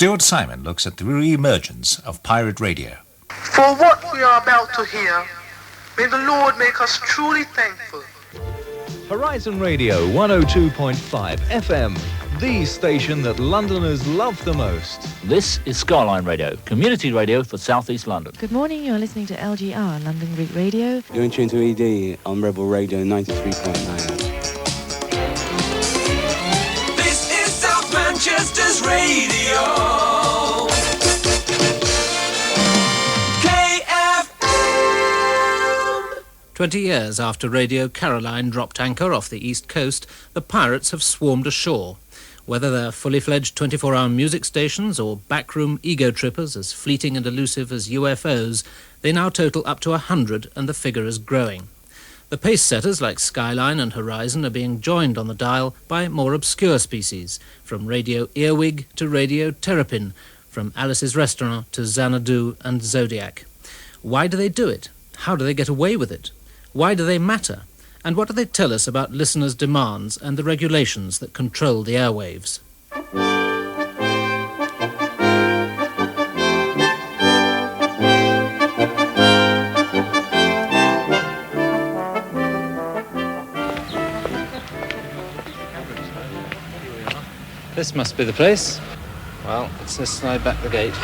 Stuart Simon looks at the re-emergence of pirate radio. For what we are about to hear, may the Lord make us truly thankful. Horizon Radio 102.5 FM, the station that Londoners love the most. This is Skyline Radio, community radio for South East London. Good morning, you're listening to LGR, London Greek Radio. You're in tune to ED on Rebel Radio 93.9. This is South Manchester's radio. 20 years after Radio Caroline dropped anchor off the east coast, the pirates have swarmed ashore. Whether they're fully fledged 24-hour music stations or backroom ego-trippers as fleeting and elusive as UFOs, they now total up to 100 and the figure is growing. The pace-setters like Skyline and Horizon are being joined on the dial by more obscure species, from Radio Earwig to Radio Terrapin, from Alice's Restaurant to Xanadu and Zodiac. Why do they do it? How do they get away with it? Why do they matter? And what do they tell us about listeners' demands and the regulations that control the airwaves? This must be the place. Well, let's just slide back the gate.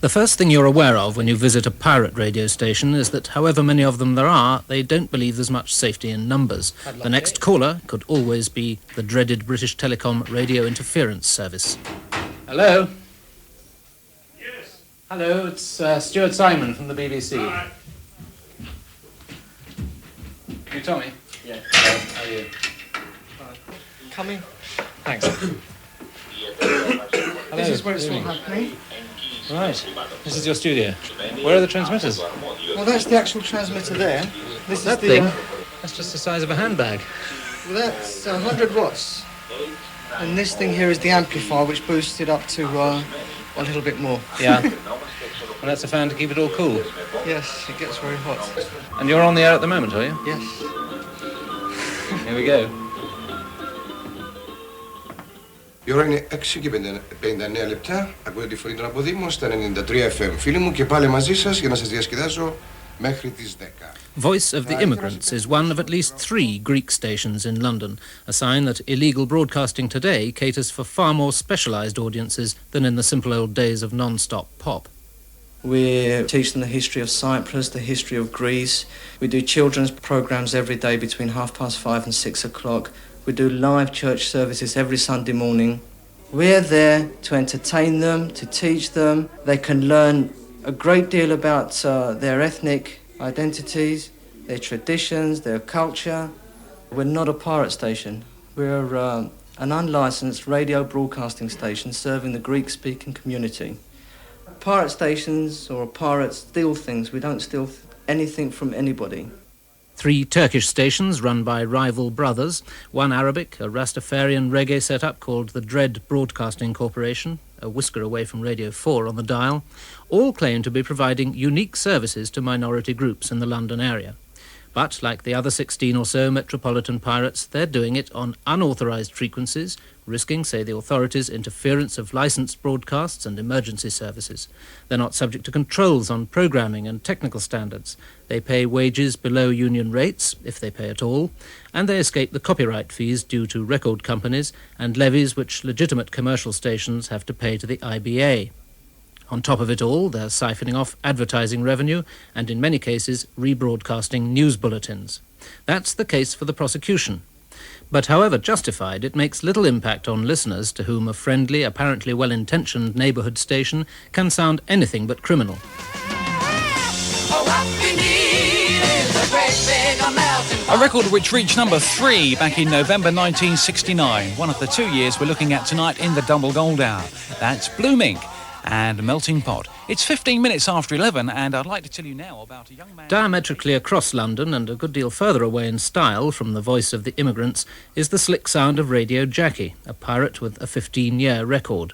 The first thing you're aware of when you visit a pirate radio station is that however many of them there are, they don't believe there's much safety in numbers. The next caller could always be the dreaded British Telecom Radio Interference Service. Hello? Yes. Hello, it's Stuart Simon from the BBC. Hi. You Tommy? Yeah. How are you? Coming. Thanks. This is where it's all happening. Right. This is your studio. Where are the transmitters? Well, that's the actual transmitter there. This That is the thing? That's just the size of a handbag. well, that's 100 watts. And this thing here is the amplifier, which boosts it up to a little bit more. Yeah. And that's a fan to keep it all cool. Yes, it gets very hot. And you're on the air at the moment, are you? Yes. Here we go. Η ώρα είναι 6 και 59 λεπτά. Ακούτε τη φωνή των Αποδήμων στα 93 FM. Φίλοι μου, και πάλι μαζί σας για να σας διασκεδάσω μέχρι τις 10. Voice of the Immigrants is one of at least 3 Greek stations in London, a sign that illegal broadcasting today caters for far more specialised audiences than in the simple old days of non-stop pop. We teach them the history of Cyprus, the history of Greece. We do children's programmes every day between 5:30 and 6 o'clock. We do live church services every Sunday morning. We're there to entertain them, to teach them. They can learn a great deal about their ethnic identities, their traditions, their culture. We're not a pirate station. We're an unlicensed radio broadcasting station serving the Greek-speaking community. Pirate stations or pirates steal things. We don't steal anything from anybody. 3 Turkish stations run by rival brothers, one Arabic, a Rastafarian reggae setup called the Dread Broadcasting Corporation, a whisker away from Radio 4 on the dial, all claim to be providing unique services to minority groups in the London area. But, like the other 16 or so metropolitan pirates, they're doing it on unauthorised frequencies, risking, say the authorities, interference of licensed broadcasts and emergency services. They're not subject to controls on programming and technical standards. They pay wages below union rates, if they pay at all, and they escape the copyright fees due to record companies and levies which legitimate commercial stations have to pay to the IBA. On top of it all, they're siphoning off advertising revenue and, in many cases, rebroadcasting news bulletins. That's the case for the prosecution. But however justified, it makes little impact on listeners to whom a friendly, apparently well-intentioned neighbourhood station can sound anything but criminal. A record which reached number 3 back in November 1969, one of the 2 years we're looking at tonight in the Double Gold Hour. That's Blooming and Melting Pot. It's 15 minutes after 11, and I'd like to tell you now about a young man... Diametrically across London, and a good deal further away in style from the voice of the immigrants, is the slick sound of Radio Jackie, a pirate with a 15-year record.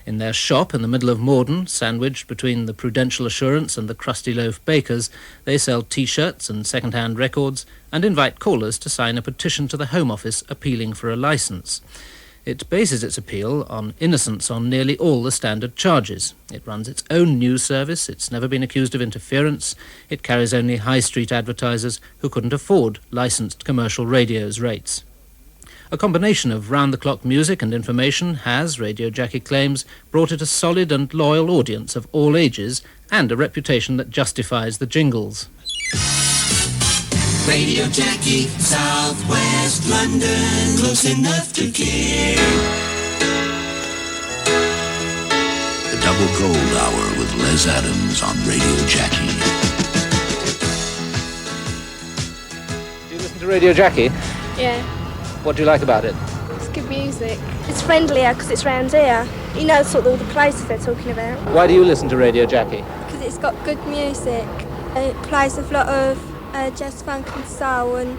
In their shop in the middle of Morden, sandwiched between the Prudential Assurance and the Krusty Loaf Bakers, they sell T-shirts and second-hand records and invite callers to sign a petition to the Home Office appealing for a licence. It bases its appeal on innocence on nearly all the standard charges. It runs its own news service, it's never been accused of interference, it carries only high street advertisers who couldn't afford licensed commercial radio's rates. A combination of round-the-clock music and information has, Radio Jackie claims, brought it a solid and loyal audience of all ages and a reputation that justifies the jingles. Radio Jackie, Southwest London, close enough to care. The Double Gold Hour with Les Adams on Radio Jackie. Do you listen to Radio Jackie? Yeah. What do you like about it? It's good music. It's friendlier because it's round here. You know sort of all the places they're talking about. Why do you listen to Radio Jackie? Because it's got good music. It plays a lot of jazz, funk and soul, and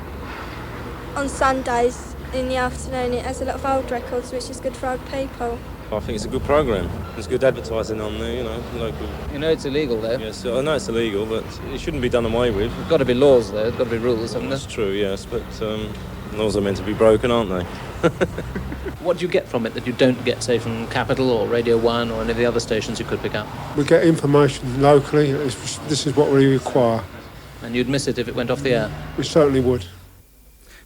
on Sundays in the afternoon it has a lot of old records, which is good for old people. I think it's a good programme. There's good advertising on there, you know, local. You know it's illegal though? Yes, I know it's illegal, but it shouldn't be done away with. There's got to be laws though, there's got to be rules, haven't there? That's true, yes, but laws are meant to be broken, aren't they? What do you get from it that you don't get, say, from Capital or Radio 1 or any of the other stations you could pick up? We get information locally. This is what we require. And you'd miss it if it went off the air? We certainly would.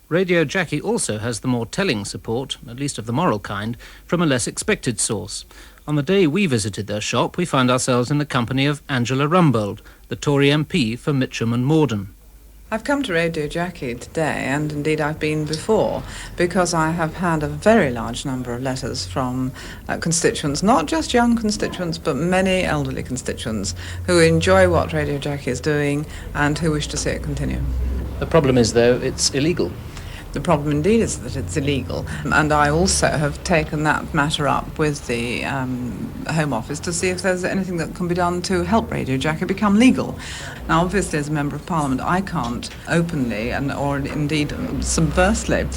Radio Jackie also has the more telling support, at least of the moral kind, from a less expected source. On the day we visited their shop, we found ourselves in the company of Angela Rumbold, the Tory MP for Mitcham and Morden. I've come to Radio Jackie today, and indeed I've been before, because I have had a very large number of letters from constituents, not just young constituents, but many elderly constituents who enjoy what Radio Jackie is doing and who wish to see it continue. The problem is, though, it's illegal. The problem indeed is that it's illegal, and I also have taken that matter up with the Home Office to see if there's anything that can be done to help Radio Jackie become legal. Now, obviously, as a Member of Parliament, I can't openly or indeed subversely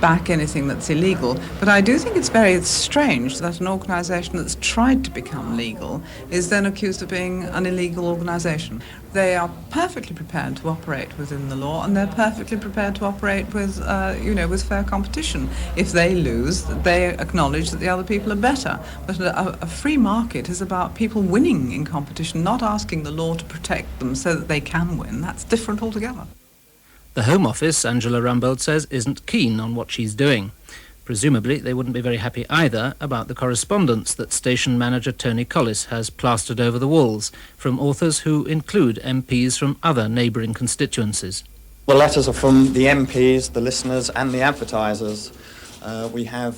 back anything that's illegal, but I do think it's very strange that an organisation that's tried to become legal is then accused of being an illegal organisation. They are perfectly prepared to operate within the law, and they're perfectly prepared to operate with, with fair competition. If they lose, they acknowledge that the other people are better. But a free market is about people winning in competition, not asking the law to protect them so that they can win. That's different altogether. The Home Office, Angela Rumbold says, isn't keen on what she's doing. Presumably, they wouldn't be very happy either about the correspondence that station manager Tony Collis has plastered over the walls from authors who include MPs from other neighbouring constituencies. The letters are from the MPs, the listeners and the advertisers. We have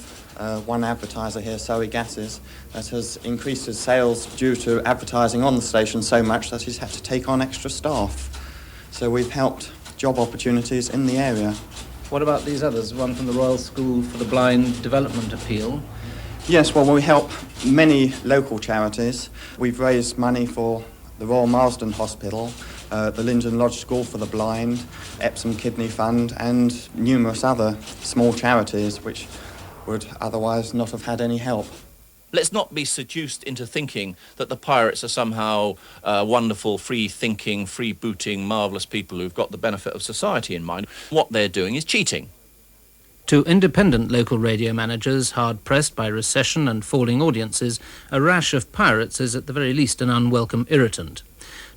one advertiser here, Surrey Gases, that has increased his sales due to advertising on the station so much that he's had to take on extra staff. So we've helped job opportunities in the area. What about these others? One from the Royal School for the Blind Development Appeal. Yes, well, we help many local charities. We've raised money for the Royal Marsden Hospital, the Linden Lodge School for the Blind, Epsom Kidney Fund, and numerous other small charities which would otherwise not have had any help. Let's not be seduced into thinking that the pirates are somehow wonderful, free-thinking, free-booting, marvellous people who've got the benefit of society in mind. What they're doing is cheating. To independent local radio managers, hard-pressed by recession and falling audiences, a rash of pirates is at the very least an unwelcome irritant.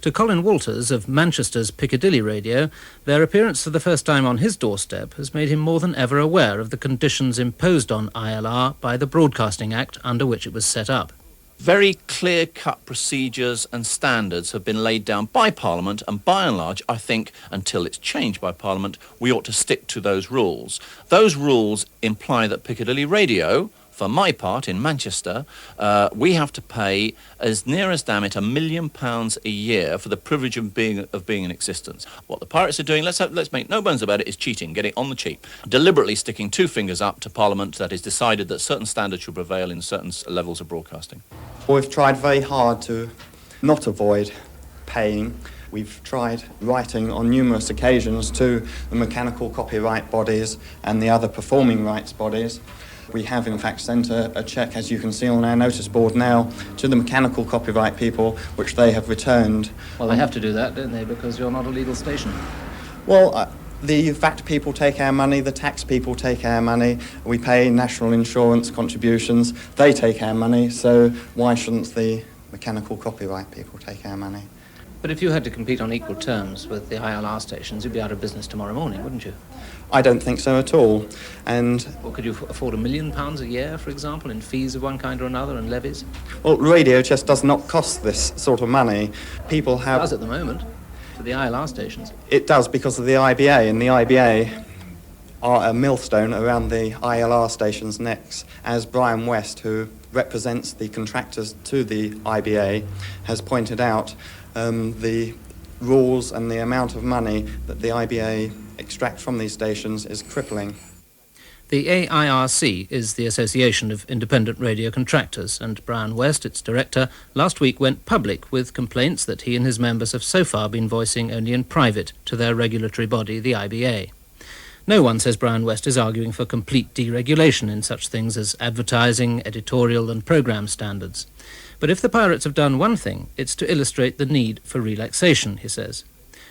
To Colin Walters of Manchester's Piccadilly Radio, their appearance for the first time on his doorstep has made him more than ever aware of the conditions imposed on ILR by the Broadcasting Act under which it was set up. Very clear-cut procedures and standards have been laid down by Parliament, and by and large, I think, until it's changed by Parliament, we ought to stick to those rules. Those rules imply that Piccadilly Radio, for my part, in Manchester, we have to pay as near as damn it £1 million a year for the privilege of being in existence. What the pirates are doing, let's make no bones about it, is cheating, getting on the cheap, deliberately sticking two fingers up to Parliament that has decided that certain standards should prevail in certain levels of broadcasting. We've tried very hard to not avoid paying. We've tried writing on numerous occasions to the mechanical copyright bodies and the other performing rights bodies. We have, in fact, sent a cheque, as you can see on our notice board now, to the mechanical copyright people, which they have returned. Well, they have to do that, don't they, because you're not a legal station? Well, The VAT people take our money, the tax people take our money, we pay national insurance contributions, they take our money, so why shouldn't the mechanical copyright people take our money? But if you had to compete on equal terms with the ILR stations, you'd be out of business tomorrow morning, wouldn't you? I don't think so at all. And Well, could you afford £1 million a year, for example, in fees of one kind or another and levies? well, radio just does not cost this sort of money. People have... It does at the moment, for the ILR stations. It does because of the IBA, and the IBA are a millstone around the ILR stations' necks, as Brian West, who represents the contractors to the IBA, has pointed out. The rules and the amount of money that the IBA extract from these stations is crippling. The AIRC is the Association of Independent Radio Contractors, and Brian West, its director, last week went public with complaints that he and his members have so far been voicing only in private to their regulatory body, the IBA. No one, says Brian West, is arguing for complete deregulation in such things as advertising, editorial and programme standards. But if the pirates have done one thing, it's to illustrate the need for relaxation, he says.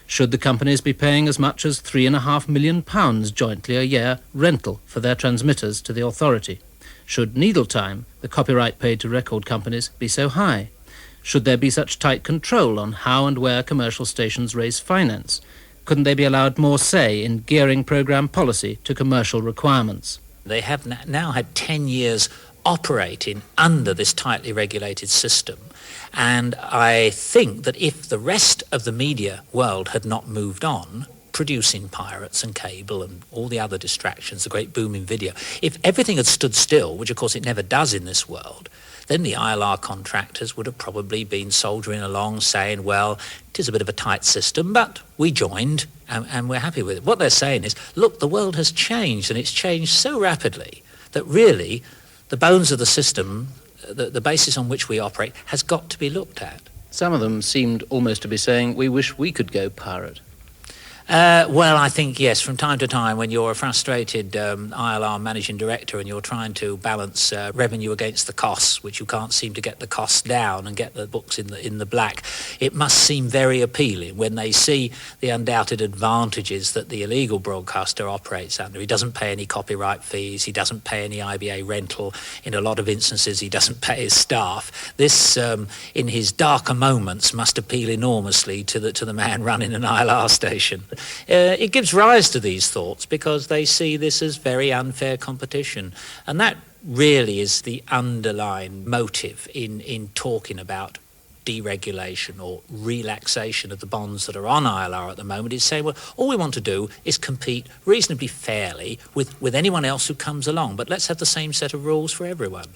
Should the companies be paying as much as £3.5 million jointly a year rental for their transmitters to the authority? Should needle time, the copyright paid to record companies, be so high? Should there be such tight control on how and where commercial stations raise finance? Couldn't they be allowed more say in gearing programme policy to commercial requirements? They have now had 10 years operating under this tightly regulated system. And I think that if the rest of the media world had not moved on, producing pirates and cable and all the other distractions, the great boom in video, if everything had stood still, which of course it never does in this world, then the ILR contractors would have probably been soldiering along saying, well, it is a bit of a tight system, but we joined and we're happy with it. What they're saying is, look, the world has changed, and it's changed so rapidly that really the bones of the system, the basis on which we operate, has got to be looked at. Some of them seemed almost to be saying, we wish we could go pirate. Well, I think, yes, from time to time when you're a frustrated ILR managing director and you're trying to balance revenue against the costs, which you can't seem to get the costs down and get the books in the black, it must seem very appealing when they see the undoubted advantages that the illegal broadcaster operates under. He doesn't pay any copyright fees, he doesn't pay any IBA rental, in a lot of instances he doesn't pay his staff. This, in his darker moments, must appeal enormously to the man running an ILR station. It gives rise to these thoughts because they see this as very unfair competition, and that really is the underlying motive in talking about deregulation or relaxation of the bonds that are on ILR at the moment, is saying, well, all we want to do is compete reasonably fairly with anyone else who comes along, but let's have the same set of rules for everyone.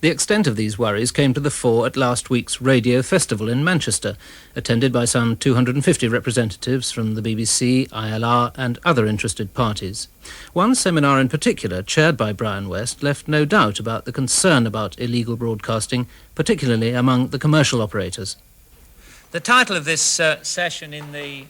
The extent of these worries came to the fore at last week's Radio Festival in Manchester, attended by some 250 representatives from the BBC, ILR and other interested parties. One seminar in particular, chaired by Brian West, left no doubt about the concern about illegal broadcasting, particularly among the commercial operators. The title of this session in the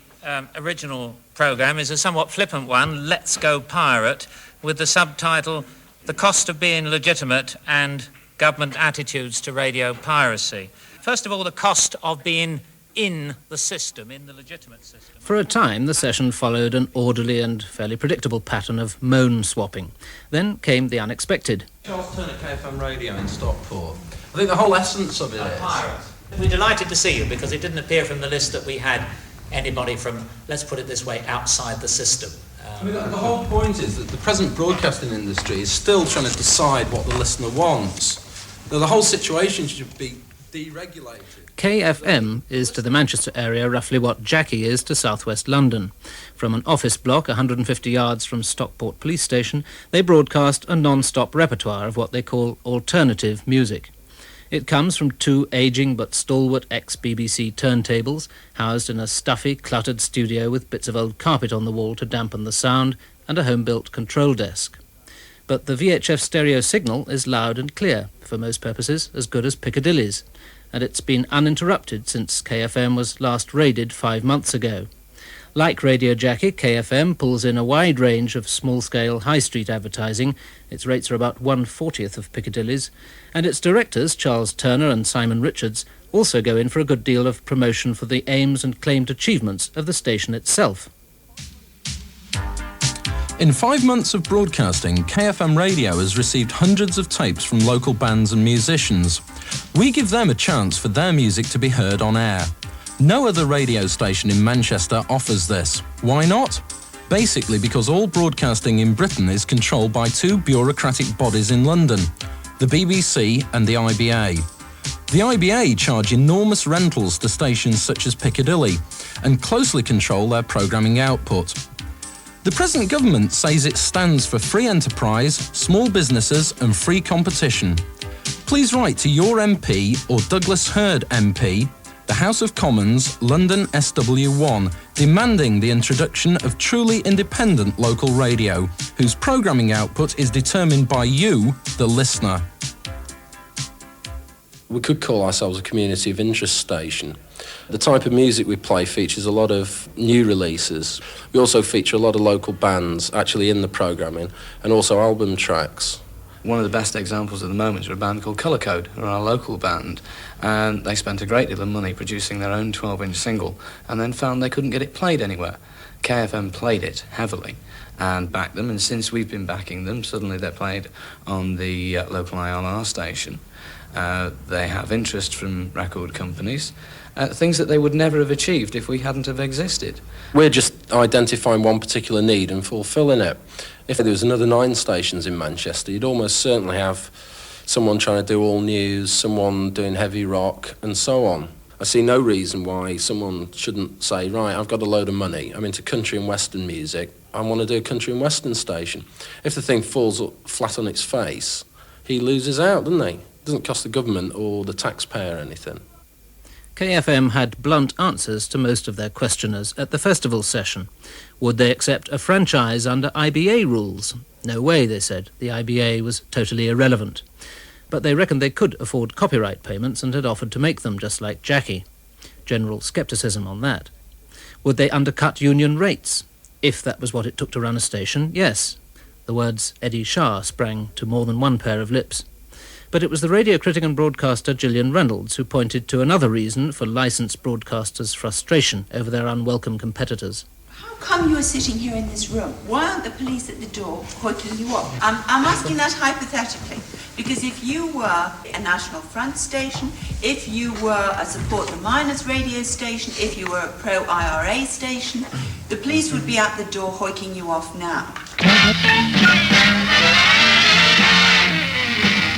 original programme is a somewhat flippant one, Let's Go Pirate, with the subtitle, The Cost of Being Legitimate and Government Attitudes to Radio Piracy. First of all, the cost of being in the system, in the legitimate system. For a time, the session followed an orderly and fairly predictable pattern of moan swapping. Then came the unexpected. Charles Turner, KFM Radio in Stockport. I think the whole essence of it is... We're delighted to see you because it didn't appear from the list that we had anybody from, let's put it this way, outside the system. I mean, the whole point is that the present broadcasting industry is still trying to decide what the listener wants. The whole situation should be deregulated. KFM is to the Manchester area roughly what Jackie is to southwest London. From an office block 150 yards from Stockport Police Station, they broadcast a non-stop repertoire of what they call alternative music. It comes from two ageing but stalwart ex-BBC turntables, housed in a stuffy, cluttered studio with bits of old carpet on the wall to dampen the sound, and a home-built control desk. But the VHF stereo signal is loud and clear, for most purposes as good as Piccadilly's, and it's been uninterrupted since KFM was last raided 5 months ago. Like Radio Jackie, KFM pulls in a wide range of small-scale high-street advertising. Its rates are about 1/40th of Piccadilly's, and its directors, Charles Turner and Simon Richards, also go in for a good deal of promotion for the aims and claimed achievements of the station itself. In 5 months of broadcasting, KFM Radio has received hundreds of tapes from local bands and musicians. We give them a chance for their music to be heard on air. No other radio station in Manchester offers this. Why not? Basically because all broadcasting in Britain is controlled by two bureaucratic bodies in London, the BBC and the IBA. The IBA charge enormous rentals to stations such as Piccadilly and closely control their programming output. The present government says it stands for free enterprise, small businesses and free competition. Please write to your MP or Douglas Hurd MP, the House of Commons, London SW1, demanding the introduction of truly independent local radio, whose programming output is determined by you, the listener. We could call ourselves a community of interest station. The type of music we play features a lot of new releases. We also feature a lot of local bands actually in the programming, and also album tracks. One of the best examples at the moment is a band called Colour Code, who are our local band, and they spent a great deal of money producing their own 12-inch single and then found they couldn't get it played anywhere. KFM played it heavily and backed them, and since we've been backing them, suddenly they're played on the local ILR station. They have interest from record companies, things that they would never have achieved if we hadn't have existed. We're just identifying one particular need and fulfilling it. If there was another 9 stations in Manchester, you'd almost certainly have someone trying to do all news, someone doing heavy rock, and so on. I see no reason why someone shouldn't say, right, I've got a load of money, I'm into country and western music, I want to do a country and western station. If the thing falls flat on its face, he loses out, doesn't he? It doesn't cost the government or the taxpayer anything. KFM had blunt answers to most of their questioners at the festival session. Would they accept a franchise under IBA rules? No way, they said. The IBA was totally irrelevant. But they reckoned they could afford copyright payments and had offered to make them, just like Jackie. General scepticism on that. Would they undercut union rates? If that was what it took to run a station, yes. The words Eddie Shah sprang to more than one pair of lips. But it was the radio critic and broadcaster Gillian Reynolds who pointed to another reason for licensed broadcasters' frustration over their unwelcome competitors. How come you are sitting here in this room? Why aren't the police at the door hoiking you up? I'm asking that hypothetically, because if you were a National Front station, if you were a Support the Miners radio station, if you were a pro-IRA station, the police would be at the door hoiking you off now.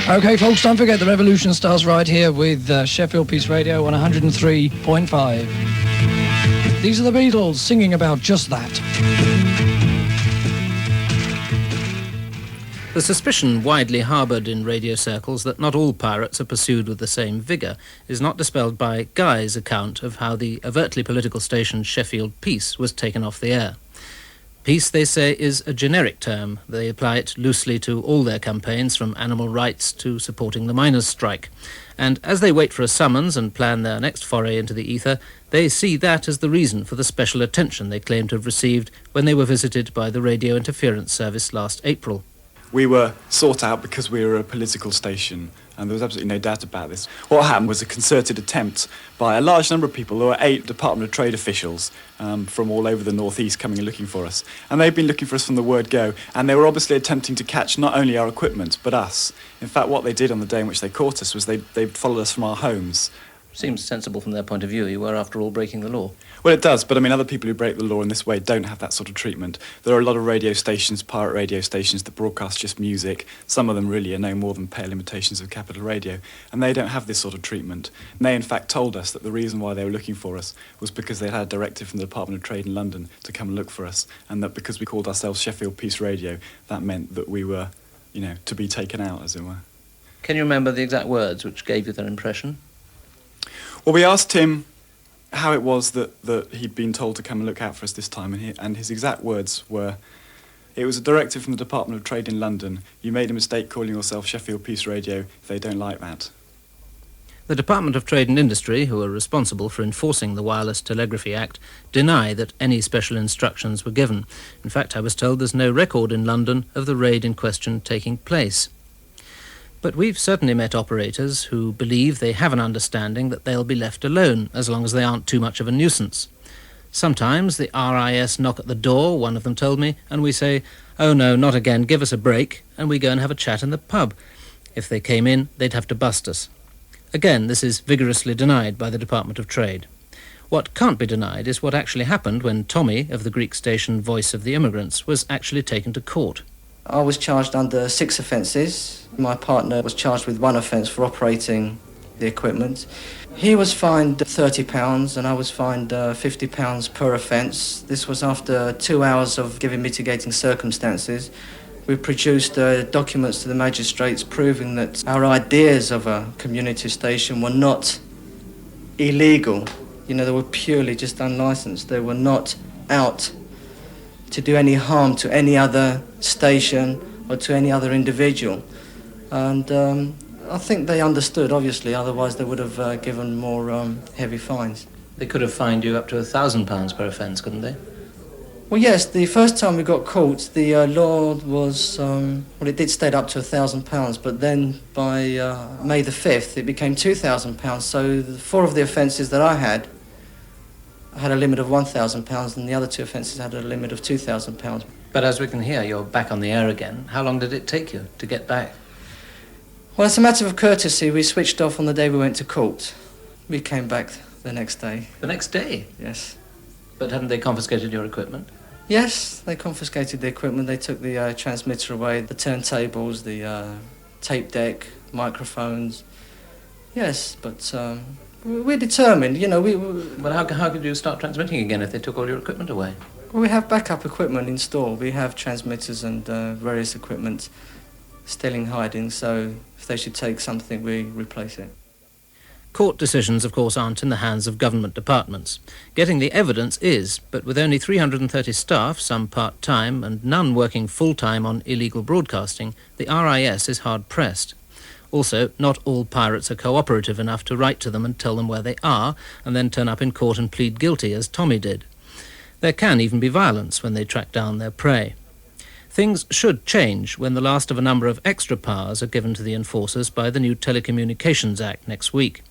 OK, folks, don't forget the revolution starts right here with Sheffield Peace Radio on 103.5. These are the Beatles singing about just that. The suspicion widely harboured in radio circles that not all pirates are pursued with the same vigour is not dispelled by Guy's account of how the overtly political station Sheffield Peace was taken off the air. Peace, they say, is a generic term. They apply it loosely to all their campaigns, from animal rights to supporting the miners' strike. And as they wait for a summons and plan their next foray into the ether, they see that as the reason for the special attention they claim to have received when they were visited by the Radio Interference Service last April. We were sought out because we were a political station, and there was absolutely no doubt about this. What happened was a concerted attempt by a large number of people. There were 8 Department of Trade officials from all over the northeast coming and looking for us. And they've been looking for us from the word go, and they were obviously attempting to catch not only our equipment, but us. In fact, what they did on the day in which they caught us was they followed us from our homes. Seems sensible from their point of view. You were, after all, breaking the law. Well, it does, but I mean, other people who break the law in this way don't have that sort of treatment. There are a lot of radio stations, pirate radio stations, that broadcast just music. Some of them really are no more than pale imitations of Capital Radio, and they don't have this sort of treatment. And they, in fact, told us that the reason why they were looking for us was because they had a directive from the Department of Trade in London to come and look for us, and that because we called ourselves Sheffield Peace Radio, that meant that we were, to be taken out, as it were. Can you remember the exact words which gave you that impression? Well, we asked him how it was that he'd been told to come and look out for us this time, and his exact words were, it was a directive from the Department of Trade in London. You made a mistake calling yourself Sheffield Peace Radio. They don't like that. The Department of Trade and Industry, who are responsible for enforcing the Wireless Telegraphy Act, deny that any special instructions were given. In fact, I was told there's no record in London of the raid in question taking place. But we've certainly met operators who believe they have an understanding that they'll be left alone as long as they aren't too much of a nuisance. Sometimes the RIS knock at the door, one of them told me, and we say, Oh no, not again, give us a break, and we go and have a chat in the pub. If they came in, they'd have to bust us. Again, this is vigorously denied by the Department of Trade. What can't be denied is what actually happened when Tommy, of the Greek station Voice of the Immigrants, was actually taken to court. I was charged under 6 offences. My partner was charged with 1 offence for operating the equipment. He was fined £30 and I was fined £50 per offence. This was after 2 hours of giving mitigating circumstances. We produced documents to the magistrates proving that our ideas of a community station were not illegal. You know, they were purely just unlicensed. They were not out to do any harm to any other station or to any other individual. And I think they understood, obviously, otherwise they would have given more heavy fines. They could have fined you up to £1,000 per offence, couldn't they? Well, yes, the first time we got caught, the law was, well, it did state up to £1,000, but then by May the 5th, it became £2,000. So 4 of the offences that I had a limit of £1,000, and the other 2 offences had a limit of £2,000. But as we can hear, you're back on the air again. How long did it take you to get back? Well, it's a matter of courtesy. We switched off on the day we went to court. We came back the next day. The next day? Yes. But hadn't they confiscated your equipment? Yes, they confiscated the equipment. They took the transmitter away, the turntables, the tape deck, microphones. Yes, but we're determined, you know. But how could you start transmitting again if they took all your equipment away? Well, we have backup equipment installed. We have transmitters and various equipment still in hiding, so if they should take something, we replace it. Court decisions, of course, aren't in the hands of government departments. Getting the evidence is, but with only 330 staff, some part-time, and none working full-time on illegal broadcasting, the RIS is hard-pressed. Also, not all pirates are cooperative enough to write to them and tell them where they are, and then turn up in court and plead guilty, as Tommy did. There can even be violence when they track down their prey. Things should change when the last of a number of extra powers are given to the enforcers by the new Telecommunications Act next week.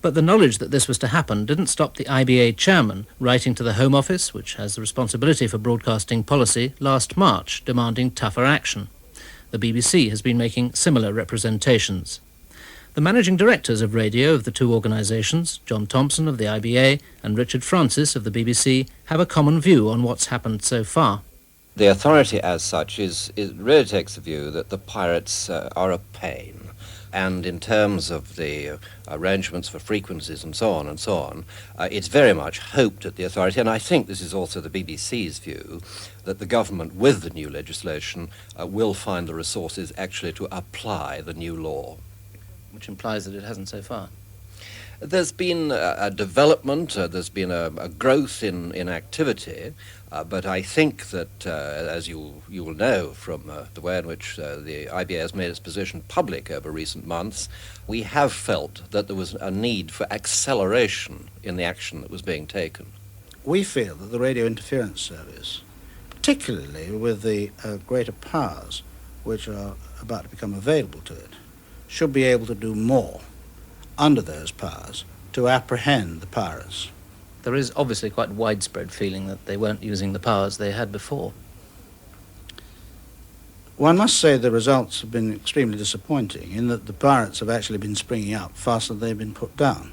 But the knowledge that this was to happen didn't stop the IBA chairman writing to the Home Office, which has the responsibility for broadcasting policy, last March, demanding tougher action. The BBC has been making similar representations. The managing directors of radio of the 2 organisations, John Thompson of the IBA and Richard Francis of the BBC, have a common view on what's happened so far. The authority as such really takes the view that the pirates are a pain. And in terms of the arrangements for frequencies and so on, it's very much hoped at the authority, and I think this is also the BBC's view, that the government, with the new legislation, will find the resources actually to apply the new law. Which implies that it hasn't so far. There's been a development, there's been a growth in activity, but I think that, as you will know from the way in which the IBA has made its position public over recent months, we have felt that there was a need for acceleration in the action that was being taken. We feel that the Radio Interference Service, particularly with the greater powers which are about to become available to it, should be able to do more under those powers to apprehend the pirates. There is obviously quite widespread feeling that they weren't using the powers they had before. One must say the results have been extremely disappointing in that the pirates have actually been springing up faster than they've been put down.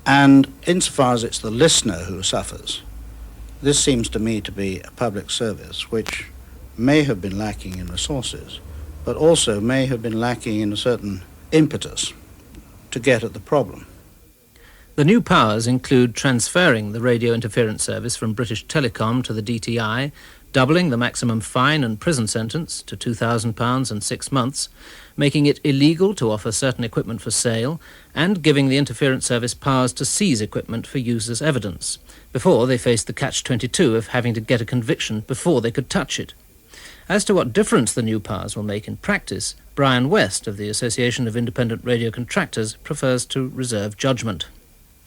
And insofar as it's the listener who suffers, this seems to me to be a public service which may have been lacking in resources, but also may have been lacking in a certain impetus to get at the problem. The new powers include transferring the radio interference service from British Telecom to the DTI, doubling the maximum fine and prison sentence to £2,000 and 6 months, making it illegal to offer certain equipment for sale, and giving the interference service powers to seize equipment for use as evidence. Before, they faced the catch-22 of having to get a conviction before they could touch it. As to what difference the new powers will make in practice, Brian West of the Association of Independent Radio Contractors prefers to reserve judgment.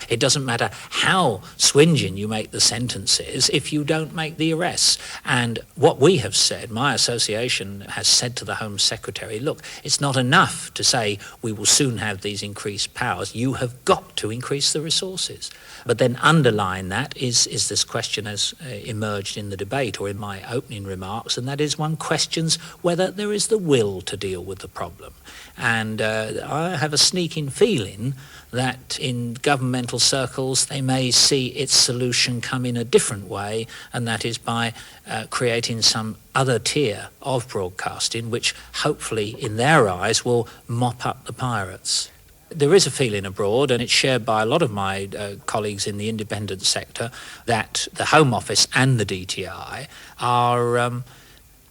It doesn't matter how swingeing you make the sentences if you don't make the arrests. And what we have said, my association has said to the Home Secretary, look, it's not enough to say we will soon have these increased powers. You have got to increase the resources. But then underlying that is this question as emerged in the debate or in my opening remarks, and that is one questions whether there is the will to deal with the problem. And I have a sneaking feeling that in governmental circles they may see its solution come in a different way, and that is by creating some other tier of broadcasting which hopefully in their eyes will mop up the pirates. There is a feeling abroad, and it's shared by a lot of my colleagues in the independent sector, that the Home Office and the DTI are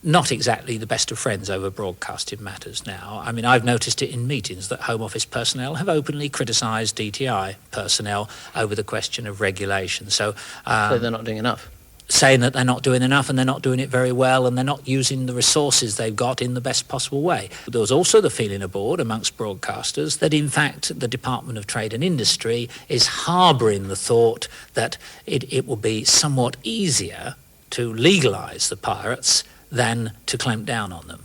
not exactly the best of friends over broadcasting matters now. I mean, I've noticed it in meetings that Home Office personnel have openly criticised DTI personnel over the question of regulation. So they're not doing enough. Saying that they're not doing enough and they're not doing it very well and they're not using the resources they've got in the best possible way. There was also the feeling abroad amongst broadcasters that in fact the Department of Trade and Industry is harbouring the thought that it will be somewhat easier to legalise the pirates than to clamp down on them.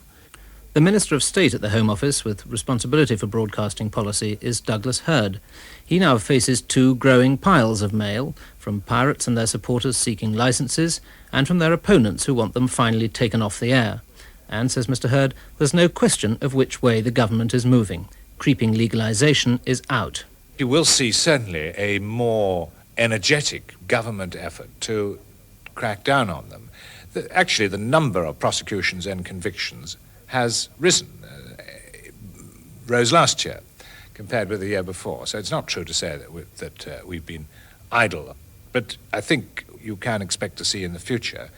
The Minister of State at the Home Office with responsibility for broadcasting policy is Douglas Hurd. He now faces two growing piles of mail from pirates and their supporters seeking licences and from their opponents who want them finally taken off the air. And, says Mr Hurd, there's no question of which way the government is moving. Creeping legalisation is out. You will see certainly a more energetic government effort to crack down on them. Actually, the number of prosecutions and convictions has risen, rose last year compared with the year before. So it's not true to say that we've been idle. But I think you can expect to see in the future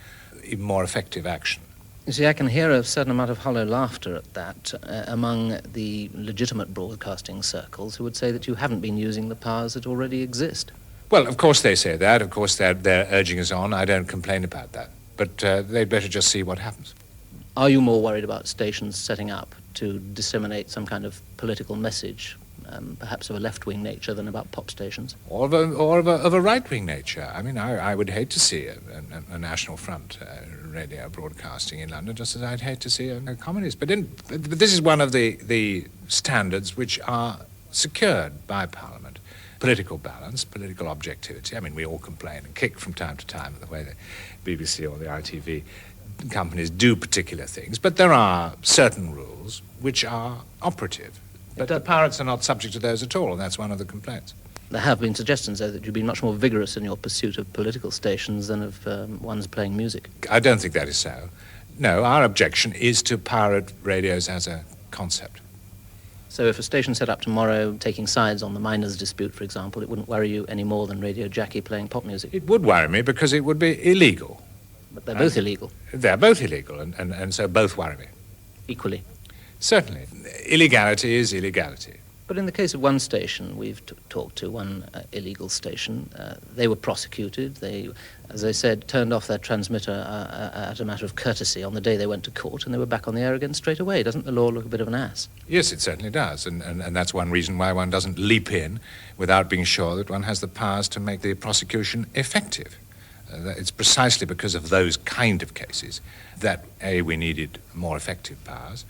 even more effective action. You see, I can hear a certain amount of hollow laughter at that among the legitimate broadcasting circles who would say that you haven't been using the powers that already exist. Well, of course they say that. Of course they're urging us on. I don't complain about that. But they'd better just see what happens. Are you more worried about stations setting up to disseminate some kind of political message, perhaps of a left-wing nature, than about pop stations? Or of a right-wing nature. I mean, I would hate to see a National Front radio broadcasting in London, just as I'd hate to see a communist. But this is one of the standards which are secured by Parliament. Political balance, political objectivity. I mean, we all complain and kick from time to time at the way the BBC or the ITV companies do particular things, but there are certain rules which are operative. But the pirates are not subject to those at all, and that's one of the complaints. There have been suggestions, though, that you've been much more vigorous in your pursuit of political stations than of ones playing music. I don't think that is so. No, our objection is to pirate radios as a concept. So if a station set up tomorrow taking sides on the miners' dispute, for example, it wouldn't worry you any more than Radio Jackie playing pop music? It would worry me because it would be illegal. But they're both illegal. They're both illegal, and so both worry me. Equally? Certainly. Illegality is illegality. But in the case of one station we've talked to, one illegal station, they were prosecuted. They, as I said, turned off their transmitter at a matter of courtesy on the day they went to court, and they were back on the air again straight away. Doesn't the law look a bit of an ass? Yes, it certainly does, and that's one reason why one doesn't leap in without being sure that one has the powers to make the prosecution effective. It's precisely because of those kind of cases that, A, we needed more effective powers,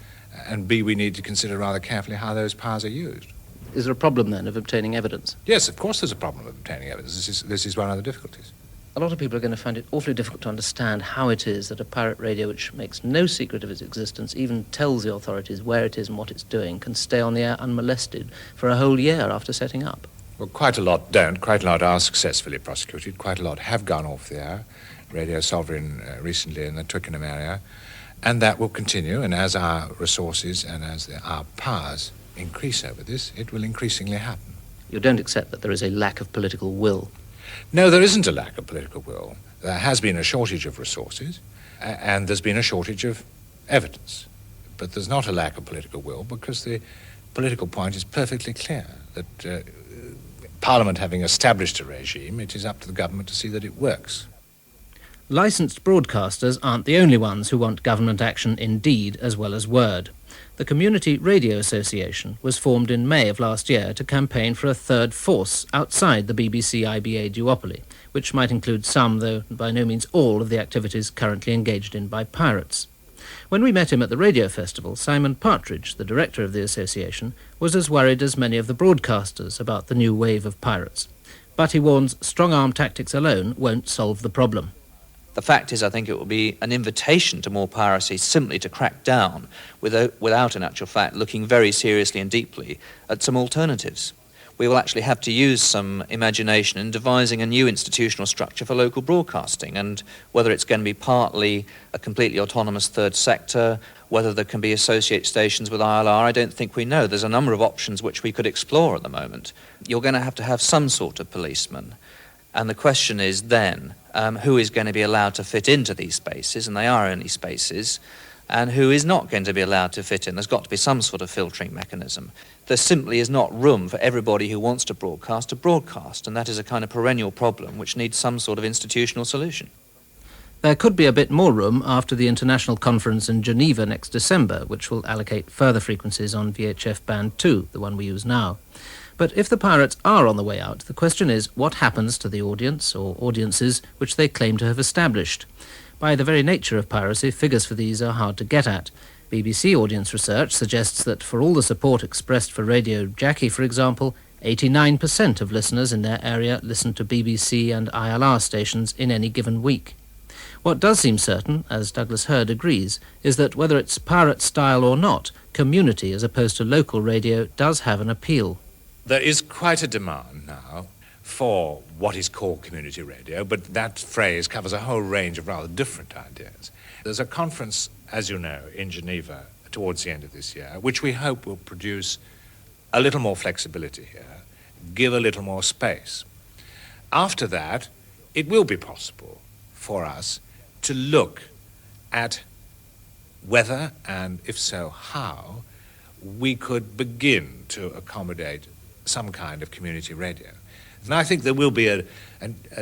and B, we need to consider rather carefully how those powers are used. Is there a problem, then, of obtaining evidence? Yes, of course there's a problem of obtaining evidence. This is one of the difficulties. A lot of people are going to find it awfully difficult to understand how it is that a pirate radio which makes no secret of its existence, even tells the authorities where it is and what it's doing, can stay on the air unmolested for a whole year after setting up. Well, quite a lot don't. Quite a lot are successfully prosecuted. Quite a lot have gone off the air. Radio Sovereign recently in the Twickenham area. And that will continue, and as our resources and as our powers increase over this, it will increasingly happen. You don't accept that there is a lack of political will? No, there isn't a lack of political will. There has been a shortage of resources, and there's been a shortage of evidence. But there's not a lack of political will, because the political point is perfectly clear, that Parliament having established a regime, it is up to the government to see that it works. Licensed broadcasters aren't the only ones who want government action in deed as well as word. The Community Radio Association was formed in May of last year to campaign for a third force outside the BBC IBA duopoly, which might include some, though by no means all, of the activities currently engaged in by pirates. When we met him at the radio festival, Simon Partridge, the director of the association, was as worried as many of the broadcasters about the new wave of pirates. But he warns strong-arm tactics alone won't solve the problem. The fact is, I think it will be an invitation to more piracy simply to crack down without, in actual fact, looking very seriously and deeply at some alternatives. We will actually have to use some imagination in devising a new institutional structure for local broadcasting, and whether it's going to be partly a completely autonomous third sector, whether there can be associate stations with ILR, I don't think we know. There's a number of options which we could explore at the moment. You're going to have some sort of policeman. And the question is then, who is going to be allowed to fit into these spaces, and they are only spaces, and who is not going to be allowed to fit in. There's got to be some sort of filtering mechanism. There simply is not room for everybody who wants to broadcast, and that is a kind of perennial problem which needs some sort of institutional solution. There could be a bit more room after the international conference in Geneva next December, which will allocate further frequencies on VHF Band 2, the one we use now. But if the pirates are on the way out, the question is what happens to the audience or audiences which they claim to have established. By the very nature of piracy, figures for these are hard to get at. BBC audience research suggests that for all the support expressed for Radio Jackie, for example, 89% of listeners in their area listen to BBC and ILR stations in any given week. What does seem certain, as Douglas Hurd agrees, is that whether it's pirate style or not, community as opposed to local radio does have an appeal. There is quite a demand now for what is called community radio, but that phrase covers a whole range of rather different ideas. There's a conference, as you know, in Geneva towards the end of this year, which we hope will produce a little more flexibility here, give a little more space. After that, it will be possible for us to look at whether, and if so, how, we could begin to accommodate some kind of community radio. And I think there will be a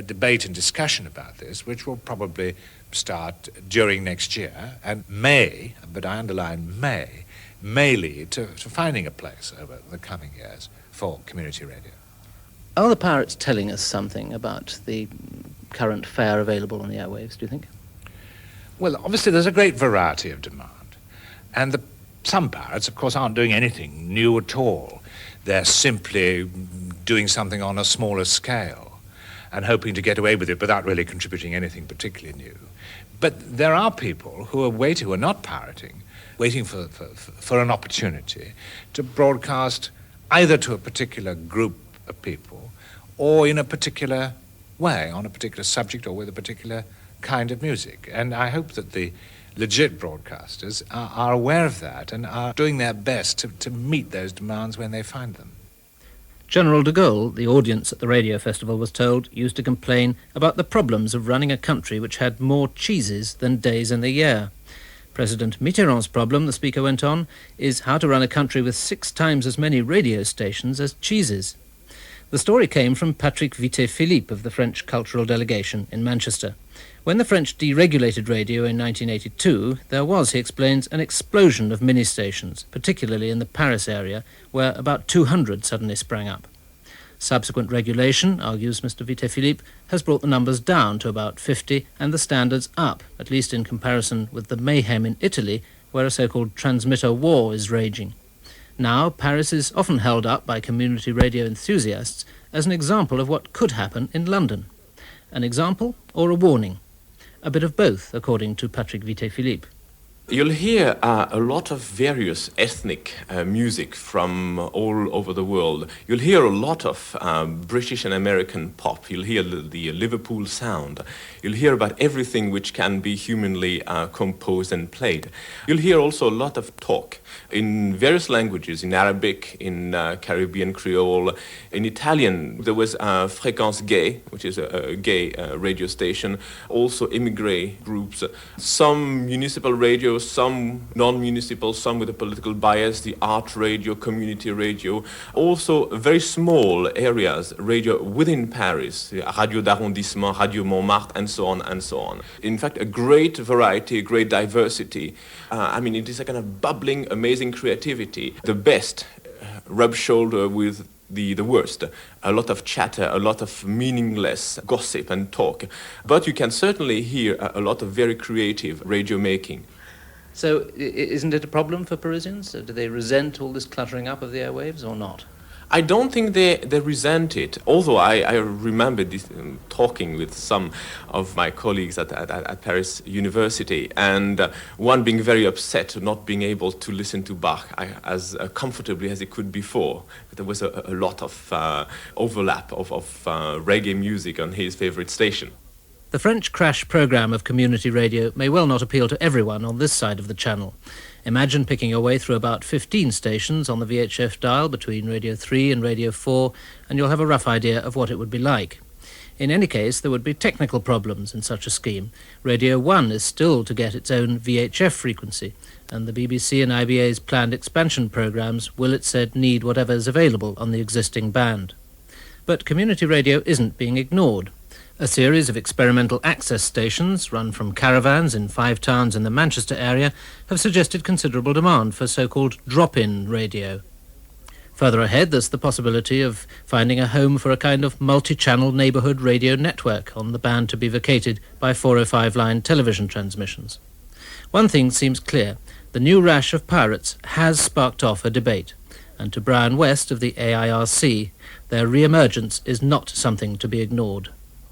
debate and discussion about this, which will probably start during next year, and may, but I underline may lead to finding a place over the coming years for community radio. Are the pirates telling us something about the current fare available on the airwaves, do you think? Well, obviously there's a great variety of demand, and some pirates, of course, aren't doing anything new at all. They're simply doing something on a smaller scale and hoping to get away with it without really contributing anything particularly new. But there are people who are not pirating, waiting for an opportunity to broadcast either to a particular group of people or in a particular way, on a particular subject or with a particular kind of music. And I hope that the legit broadcasters are aware of that and are doing their best to meet those demands when they find them. General de Gaulle, the audience at the radio festival was told, used to complain about the problems of running a country which had more cheeses than days in the year. President Mitterrand's problem, the speaker went on, is how to run a country with 6 times as many radio stations as cheeses. The story came from Patrick Vité-Philippe of the French Cultural Delegation in Manchester. When the French deregulated radio in 1982, there was, he explains, an explosion of mini-stations, particularly in the Paris area, where about 200 suddenly sprang up. Subsequent regulation, argues Mr. Vité-Philippe, has brought the numbers down to about 50 and the standards up, at least in comparison with the mayhem in Italy, where a so-called transmitter war is raging. Now, Paris is often held up by community radio enthusiasts as an example of what could happen in London. An example or a warning? A bit of both, according to Patrick Vité-Philippe. You'll hear a lot of various ethnic music from all over the world. You'll hear a lot of British and American pop. You'll hear the Liverpool sound. You'll hear about everything which can be humanly composed and played. You'll hear also a lot of talk in various languages, in Arabic, in Caribbean Creole, in Italian. There was Fréquence Gay, which is a gay radio station, also immigrant groups, some municipal radios, some non-municipal, some with a political bias, the art radio, community radio, also very small areas, radio within Paris, Radio d'Arrondissement, Radio Montmartre, and so on and so on. In fact, a great variety, a great diversity. It is a kind of bubbling, a amazing creativity. The best rub shoulder with the worst. A lot of chatter, a lot of meaningless gossip and talk. But you can certainly hear a lot of very creative radio making. So isn't it a problem for Parisians? Do they resent all this cluttering up of the airwaves or not? I don't think they resent it, although I remember this, talking with some of my colleagues at Paris University, and one being very upset not being able to listen to Bach as comfortably as he could before. There was a lot of overlap of reggae music on his favorite station. The French crash programme of community radio may well not appeal to everyone on this side of the channel. Imagine picking your way through about 15 stations on the VHF dial between Radio 3 and Radio 4, and you'll have a rough idea of what it would be like. In any case, there would be technical problems in such a scheme. Radio 1 is still to get its own VHF frequency, and the BBC and IBA's planned expansion programmes will, it said, need whatever is available on the existing band. But community radio isn't being ignored. A series of experimental access stations, run from caravans in 5 towns in the Manchester area, have suggested considerable demand for so-called drop-in radio. Further ahead, there's the possibility of finding a home for a kind of multi-channel neighbourhood radio network on the band to be vacated by 405-line television transmissions. One thing seems clear. The new rash of pirates has sparked off a debate, and to Brian West of the AIRC, their re-emergence is not something to be ignored.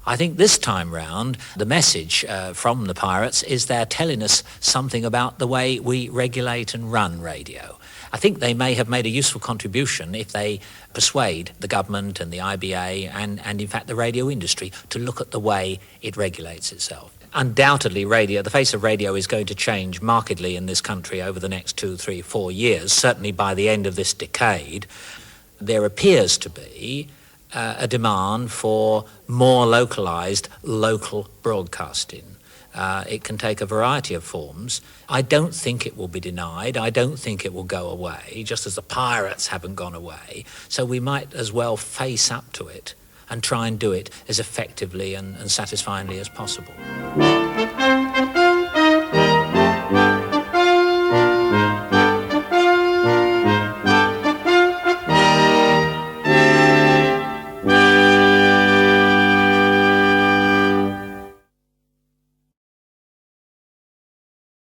I think this time round, the message from the pirates is they're telling us something about the way we regulate and run radio. I think they may have made a useful contribution if they persuade the government and the IBA and in fact the radio industry to look at the way it regulates itself. Undoubtedly, radio, the face of radio is going to change markedly in this country over the next 2, 3, 4 years. Certainly by the end of this decade, there appears to be a demand for more localised local broadcasting. It can take a variety of forms. I don't think it will be denied. I don't think it will go away, just as the pirates haven't gone away. So we might as well face up to it and try and do it as effectively and satisfyingly as possible.